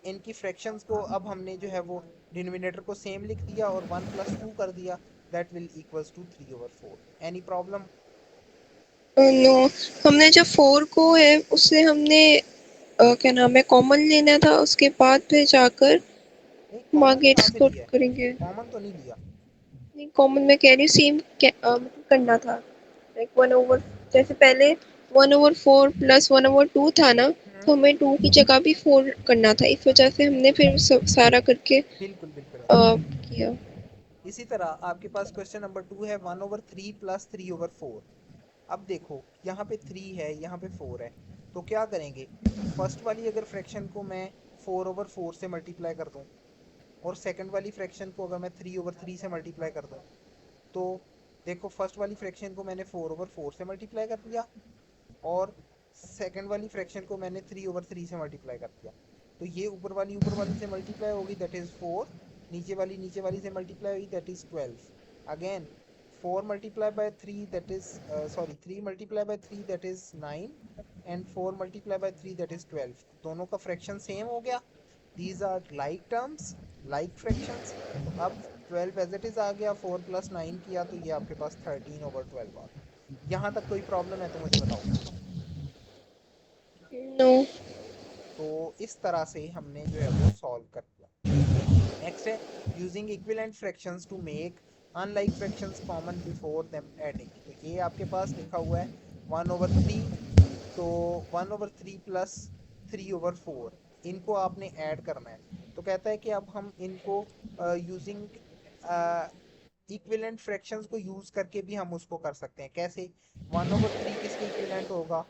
इनकी फ्रैक्शंस को अब हमने जो है वो डिनोमिनेटर को सेम लिख दिया और 1 + 2 कर दिया, that will equals to 3/4। Any problem? No, हमने जब 4 को है उससे हमने क्या नाम है कॉमन लेना था, उसके बाद फिर जाकर नहीं, हम कॉमन आगे कहाँ से इसको लिया है? करेंगे। कॉमन तो नहीं लिया। नहीं, कॉमन मैं कह रही हूँ सेम करना था, लाइक 1/, जैसे पहले 1/4 प्लस 1/2 था ना, हम्म, तो हमें 2 की जगह भी 4 करना था, इस वजह से हमने बिल्कुल फिर सारा करके बिल्कुल बिल्कुल। किया। इसी तरह आपके पास क्वेश्चन नंबर 2 है 1/3 + 3/4। अब देखो यहाँ पे 3 है, यहाँ पे 4 है, तो क्या करेंगे? फर्स्ट वाली अगर फ्रैक्शन को मैं 4/4 से मल्टीप्लाई कर दूं और सेकंड वाली फ्रैक्शन को अगर मैं 3/3 से मल्टीप्लाई कर दूं, तो देखो फर्स्ट वाली फ्रैक्शन को मैंने 4/4 से मल्टीप्लाई कर दिया और सेकंड वाली फ्रैक्शन को मैंने 3/3 से मल्टीप्लाई कर दिया। तो ये ऊपर वाली से मल्टीप्लाई होगी, दैट इज 4। नीचे वाली से मल्टीप्लाई हुई, that is 12। Again 4 multiply by 3 that is sorry 3 multiply by 3 that is 9 and 4 multiply by 3 that is 12। दोनों का फ्रैक्शन सेम हो गया। These are like terms, like fractions. तो अब 12 एज इट इज आ गया, 4 + 9 किया तो ये आपके पास 13/12 आ गया। यहाँ तक कोई प्रॉब्लम है तो मुझे बताओ। नो। तो इस तरह से हमने जो है वो सॉल्व कर दिया। नेक्स्ट है using equivalent fractions to make unlike fractions common before them adding. तो ये आपके पास लिखा हुआ है 1/3, तो 1/3 प्लस 3/4 इनको आपने ऐड करना है। तो कहता है कि अब हम इनको यूजिंग इक्विवेलेंट फ्रैक्शंस को यूज करके भी हम उसको कर सकते हैं। कैसे? 1/3 किसके इक्विवेलेंट होगा?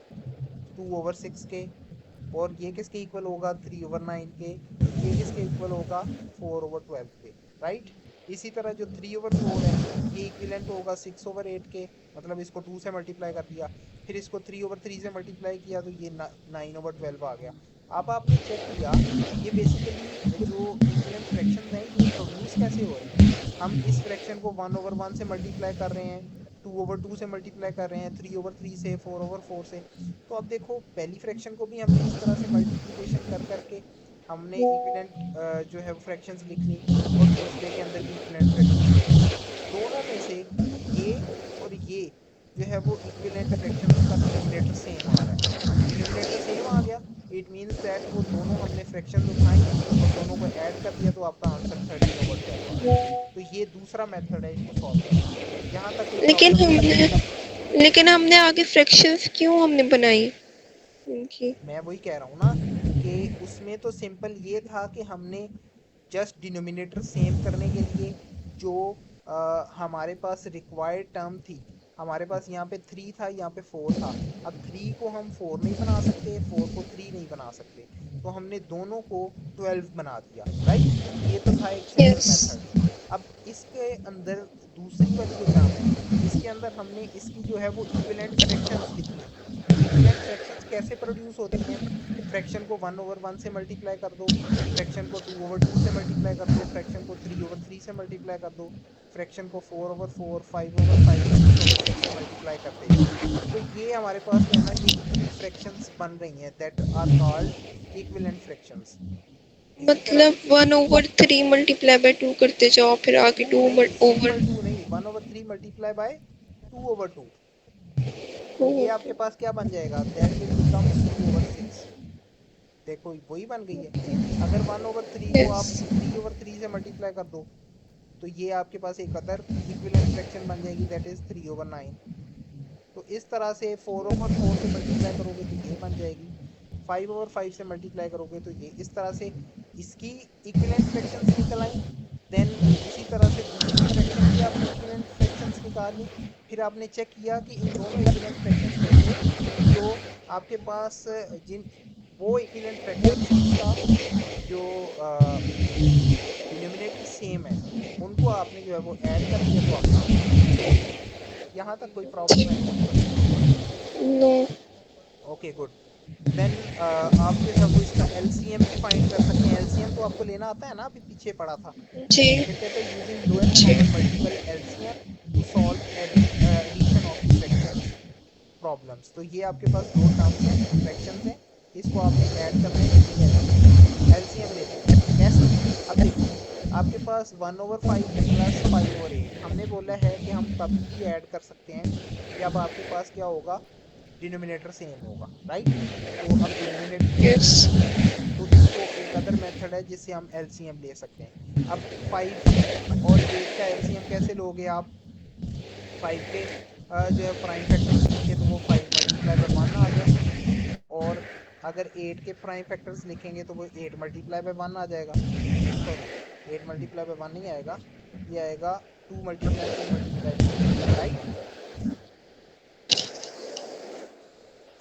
2/6 के। और ये किसके इक्वल होगा? 3/9 के। ये किसके इक्वल होगा? 4/12 के। राइट। इसी तरह जो 3/4 है ये इक्विवेलेंट होगा 6/8 के, मतलब इसको 2 से मल्टीप्लाई कर दिया, फिर इसको 3/3 से मल्टीप्लाई किया तो ये 9/12 आ गया। अब आपने चेक किया ये बेसिकली जो इक्विवेलेंट फ्रैक्शंस हैं ये प्रोड्यूस कैसे हो रहे हैं। हम इस फ्रैक्शन को 1/1 से मल्टीप्लाई कर रहे हैं, 2/2 से मल्टीप्लाई कर रहे हैं, 3/3 से, 4/4 से। तो अब देखो पहली फ्रैक्शन को भी हमने इस तरह से मल्टीप्लिकेशन कर करके हमने इक्विवेलेंट जो है वो फ्रैक्शंस लिख ली और दूसरे के अंदर भी इक्विवेलेंट फ्रैक्शंस लिख ली। दोनों में से ये और ये जो है वो इक्विवेलेंट फ्रैक्शंस का डिनोमिनेटर सेम आ रहा है। डिनोमिनेटर सेम आ गया, इट मींस दैट वो दोनों हमने फ्रैक्शंस उठाई और दोनों को ऐड कर दिया तो आपका आंसर 13/12 आ गया। तो ये दूसरा मेथड है इसको सॉल्व करने का। यहाँ तक कोई लेकिन प्रॉब्लम है? हमने आगे फ्रैक्शंस क्यों हमने बनाई इनकी। मैं वही कह रहा हूँ ना कि उसमें तो सिंपल ये था कि हमने जस्ट डिनोमिनेटर सेम करने के लिए जो हमारे पास रिक्वायर्ड टर्म थी, हमारे पास यहाँ पे 3 था, यहाँ पे 4 था। अब 3 को हम 4 नहीं बना सकते, 4 को 3 नहीं बना सकते, तो हमने दोनों को 12 बना दिया। राइट। ये तो था एक सिंपल यस। मेथड। अब इसके अंदर दूसरी वाली जो टर्म है इसके अंदर हमने इसकी जो है वो इक्विवेलेंट फ्रैक्शंस लिखनी है। इक्विवेलेंट फ्रैक्शंस कैसे प्रोड्यूस होती हैं? फ्रैक्शन को 1/1 से मल्टीप्लाई कर दो, फ्रैक्शन को 2/2 से मल्टीप्लाई कर दो, फ्रैक्शन को 3/3 से मल्टीप्लाई कर दो, फ्रैक्शन को 4/4, 5/5, 6/6 से मल्टीप्लाई करते जाओ। तो ये हमारे पास जो है ना ये फ्रैक्शंस बन रही हैं, that are called equivalent fractions. इसी तरह मतलब 1/3 मल्टीप्लाई बाय 2 करते जाओ, फिर आगे 2 2 नहीं, ओवर। सिंपल 2 नहीं, 1/3 मल्टीप्लाई बाय 2/2। तो ये आपके पास क्या बन जाएगा? That will becomes 2/6। देखो वही बन गई है। अगर 1/3 को यस। आप 3/3 से मल्टीप्लाई कर दो तो ये आपके पास एक अदर इक्विवेलेंट फ्रैक्शन बन जाएगी, दैट इज 3/9। तो इस तरह से 4/4 से मल्टीप्लाई करोगे तो ये बन जाएगी, 5/5 से मल्टीप्लाई करोगे तो ये, इस तरह से इसकी इक्विवेलेंट फ्रैक्शंस निकल आई। देन उसी तरह से दूसरी फ्रैक्शन की आपने इक्विवेलेंट फ्रैक्शंस निकाली। फिर आपने चेक किया कि इन दोनों इक्विवेलेंट फ्रैक्शंस में से जो आपके पास जिन वो इक्विवेलेंट फ्रैक्शंस जिनका जो डिनोमिनेटर सेम है उनको आपने जो है वो ऐड कर दिया तो आपका आंसर आ गया। यहाँ तक कोई प्रॉब्लम है? नो। Okay good. देन आप जो है वो इसका एलसीएम भी फाइंड कर सकते हैं। एलसीएम तो आपको लेना आता है ना, अभी पीछे पढ़ा था। जी। फिर कहते हैं यूजिंग लोएस्ट जी। Common multiple LCM to solve addition of fractions problems. तो ये आपके पास दो टर्म्स हैं, फ्रैक्शंस हैं, इसको आपने ऐड करना है यूजिंग एलसीएम। एलसीएम लेते हैं। पास 1/5 प्लस 5/8 हमने बोला है कि हम तभी भी ऐड कर सकते हैं जब आपके पास क्या होगा, डिनोमिनेटर सेम होगा, राइट। तो अब डिनोमिनेटर जब यस। सेम है तो इसको एक अदर मेथड है जिससे हम एलसीएम ले सकते हैं। अब 5 और 8 का एलसीएम कैसे लोगे आप? 5 के जो है प्राइम फैक्टर्स लिखे तो वो 5 मल्टीप्लाई बाय 1 आ गया, और अगर 8 के प्राइम फैक्टर्स लिखेंगे तो वो 8 मल्टीप्लाई बाय 1 आ जाएगा। सॉरी, 8 मल्टीप्लाई बाय 1 नहीं आएगा, ये आएगा 2 मल्टीप्लाई 2 मल्टीप्लाई 2, राइट।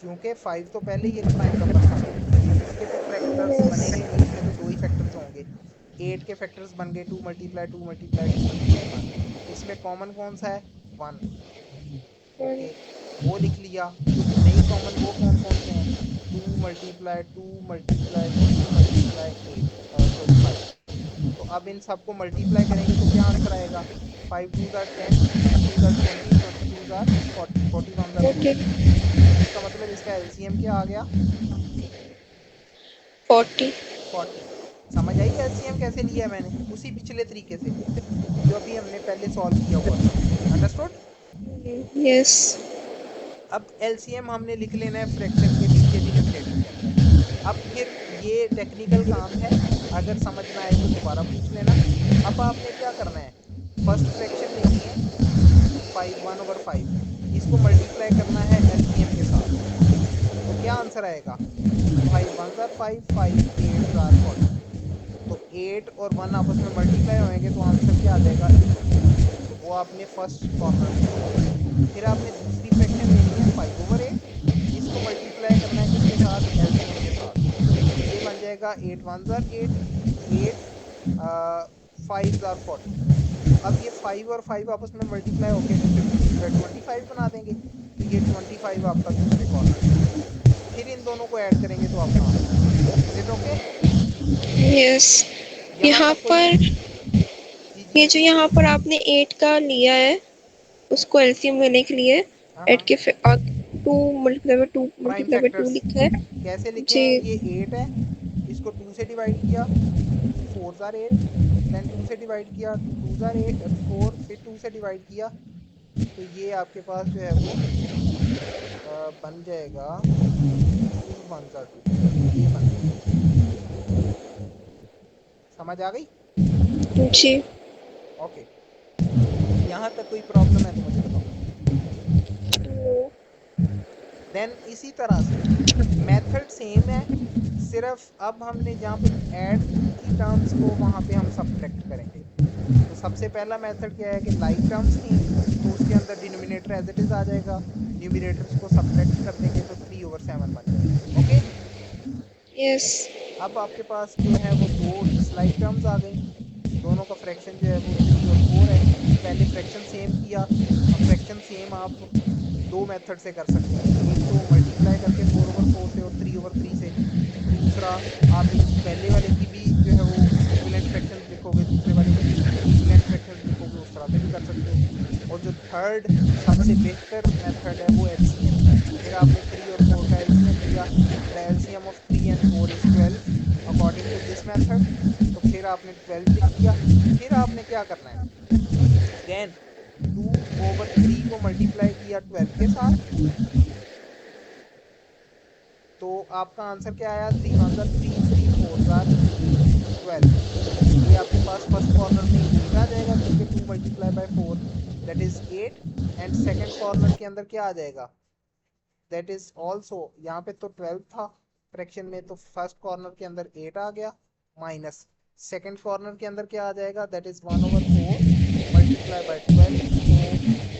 क्योंकि 5 तो पहले ही एक प्राइम नंबर था, इसके तो फैक्टर्स बनेंगे नहीं, इसके तो दो ही फैक्टर्स होंगे। 8 के फैक्टर्स बन गए 2 मल्टीप्लाई 2 मल्टीप्लाई 2 मल्टीप्लाई 1, इसमें कॉमन कौन सा है? 1। ओके, वो लिख लिया। जो नहीं कॉमन वो कौन कौन से हैं? 2 मल्टीप्लाई 2 मल्टीप्लाई 2 मल्टीप्लाई 8, सॉरी 5। तो अब इन सबको मल्टीप्लाई करेंगे तो क्या आंसर आएगा? 5 2 जार 10, 10 2 जार 20, 22 जार 40, 41 जार 40। 40। इसका मतलब इसका एलसीएम क्या आ गया? 40। 40। समझ आई एलसीएम कैसे लिया है मैंने? उसी पिछले तरीके से लिया जो अभी हमने पहले सॉल्व किया हुआ था। अंडरस्टूड? यस। अब एलसीएम हमने लिख लेना है फ्रैक्शन के नीचे डिनोमिनेटर के अंदर। अब फिर ये टेक्निकल काम है, अगर समझ ना आए तो दोबारा पूछ लेना। अब आपने क्या करना है, फर्स्ट फ्रैक्शन लेनी है 1/5, इसको मल्टीप्लाई करना है एलसीएम के साथ, तो क्या आंसर आएगा? 5 1 जार 5, 5 8 जार 40। तो 8 और 1 आपस में मल्टीप्लाई होंगे तो आंसर क्या आ जाएगा? 8। वो आपने फर्स्ट कॉर्नर में लिख लिया। फिर आपने दूसरी फ्रैक्शन लेनी है 5/8, इसको मल्टीप्लाई करना है किसके साथ? एलसीएम के साथ। तो ये बन जाएगा 8 1 जार 8, 8 5 जार 40। तो अब ये 5 और 5 आपस में मल्टीप्लाई होके 25 बना देंगे, तो ये 25 आपका दूसरे कॉर्नर में आ गया। फिर इन दोनों को ऐड करेंगे तो आपका आंसर आ जाएगा। Is it okay? यस। यहाँ यहाँ तक कोई? पर जी ये जी। जो यहाँ पर आपने 8 का लिया है उसको एलसीएम लेने के लिए हाँ 8 हाँ, के 2 multiply by 2 prime multiply by 2 factors लिखा है। कैसे लिखे जी। हैं? ये 8 है, इसको 2 से डिवाइड किया, 2 4 जार 8, देन 2 से डिवाइड किया, 2 2 जार 8 4, फिर 2 से डिवाइड किया, तो ये आपके पास जो है वो बन जाएगा 2 1 जार 2, ये बन गया। समझ आ गई? जी। ओके, यहाँ तक कोई प्रॉब्लम है तो मुझे बताओ। देन इसी तरह से मेथड सेम है, सिर्फ अब हमने जहाँ पे ऐड की टर्म्स को वहां पे हम सब्ट्रैक्ट करेंगे। तो सबसे पहला मेथड क्या है कि लाइक टर्म्स थी तो उसके अंदर डिनोमिनेटर एज इट इज आ जाएगा, न्यूमिनेटर्स को सब्ट्रैक्ट कर देंगे तो 3/7 बन जाएगा। Okay, yes. अब आपके पास जो है वो दो डिसलाइक टर्म्स आ गई, दोनों का फ्रैक्शन जो है वो 3 और 4 है। पहले फ्रैक्शन सेम किया, अब फ्रैक्शन सेम आप दो मेथड से कर सकते हैं, एक तो मल्टीप्लाई करके 4/4 से और 3/3 से, दूसरा आप इन पहले वाले की भी जो है वो इक्विवेलेंट फ्रैक्शंस लिखोगे, दूसरे वाले की भी इक्विवेलेंट फ्रैक्शंस लिखोगे, उस तरह से भी कर सकते हो। और जो थर्ड सबसे बेहतर मेथड है वो एलसीएम का है। फिर आपने 3 और 4 का एलसीएम लिया, the LCM of 3 and 4 is 12 according to this method, तो फिर आपने 12 लिख दिया। फिर आपने क्या करना है, अगेन 2/3 को मल्टीप्लाई किया 12 के साथ, तो आपका आंसर क्या आया? 3 1 जार 3, 3 4 जार 12। ये आपके पास फर्स्ट कॉर्नर में 8 आ जाएगा क्योंकि 2 multiply by 4 that is 8, and second corner के अंदर क्या आ जाएगा? दैट इज ऑल्सो, यहाँ पे तो 12 था फ्रैक्शन में, तो फर्स्ट कॉर्नर के अंदर 8 आ गया, माइनस सेकंड कॉर्नर के अंदर क्या आ जाएगा? That is 1/4 multiply by 12। तो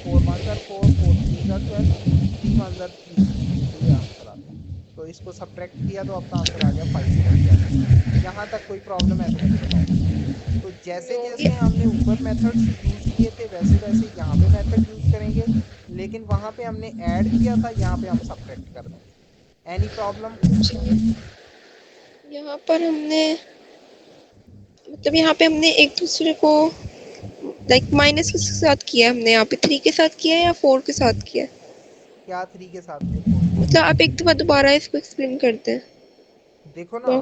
4 1 जार 4, 4 3 जार 12, 3 1 जार 3, तो ये आंसर आ गया। तो इसको सब्ट्रैक्ट किया तो आपका आंसर आ गया 5/11। यहाँ तक कोई प्रॉब्लम है तो मुझे बताओ। तो जैसे जैसे हमने ऊपर मेथड्स यूज किए थे वैसे वैसे यहाँ पे मेथड यूज करेंगे, लेकिन वहां पे हमने ऐड किया था, यहाँ पे हम सब्ट्रैक्ट कर देंगे। Any problem? जी। यहाँ पर हमने मतलब यहाँ पे हमने एक दूसरे को लाइक माइनस के साथ किया है, हमने यहाँ पे 3 के साथ किया है या 4 के साथ किया है? क्या 3 के साथ या 4 के साथ? मतलब आप एक दफा दोबारा इसको एक्सप्लेन करते देखो ना, हैं।